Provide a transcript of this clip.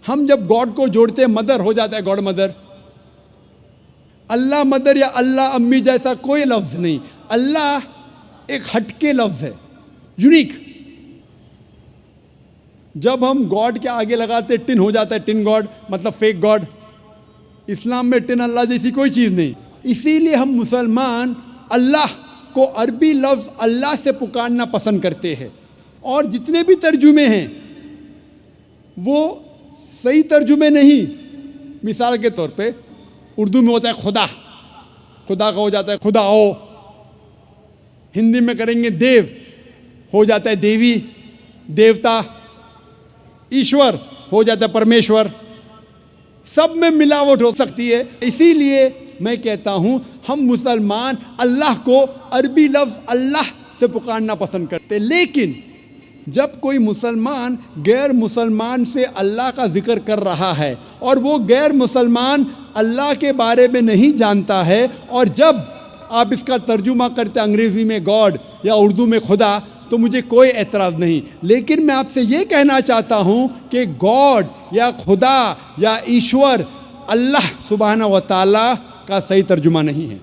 ہم جب گاڈ کو جوڑتے ہیں مدر ہو جاتا ہے گاڈ مدر. اللہ مدر یا اللہ امی جیسا کوئی لفظ نہیں. اللہ ایک ہٹ کے لفظ ہے, یونیک. جب ہم گاڈ کے آگے لگاتے ٹن ہو جاتا ہے ٹن گاڈ, مطلب فیک گاڈ. اسلام میں ٹن اللہ جیسی کوئی چیز نہیں. اسی لیے ہم مسلمان اللہ کو عربی لفظ اللہ سے پکارنا پسند کرتے ہیں. اور جتنے بھی ترجمے ہیں وہ صحیح ترجمے نہیں. مثال کے طور پہ اردو میں ہوتا ہے خدا, خدا کا ہو جاتا ہے خدا او. ہندی میں کریں گے دیو, ہو جاتا ہے دیوی, دیوتا. ایشور ہو جاتا ہے پرمیشور. سب میں ملاوٹ ہو سکتی ہے. اسی لیے میں کہتا ہوں ہم مسلمان اللہ کو عربی لفظ اللہ سے پکارنا پسند کرتے. لیکن جب کوئی مسلمان غیر مسلمان سے اللہ کا ذکر کر رہا ہے اور وہ غیر مسلمان اللہ کے بارے میں نہیں جانتا ہے, اور جب آپ اس کا ترجمہ کرتے انگریزی میں گاڈ یا اردو میں خدا, تو مجھے کوئی اعتراض نہیں. لیکن میں آپ سے یہ کہنا چاہتا ہوں کہ گاڈ یا خدا یا ایشور اللہ سبحانہ و تعالیٰ کا صحیح ترجمہ نہیں ہے.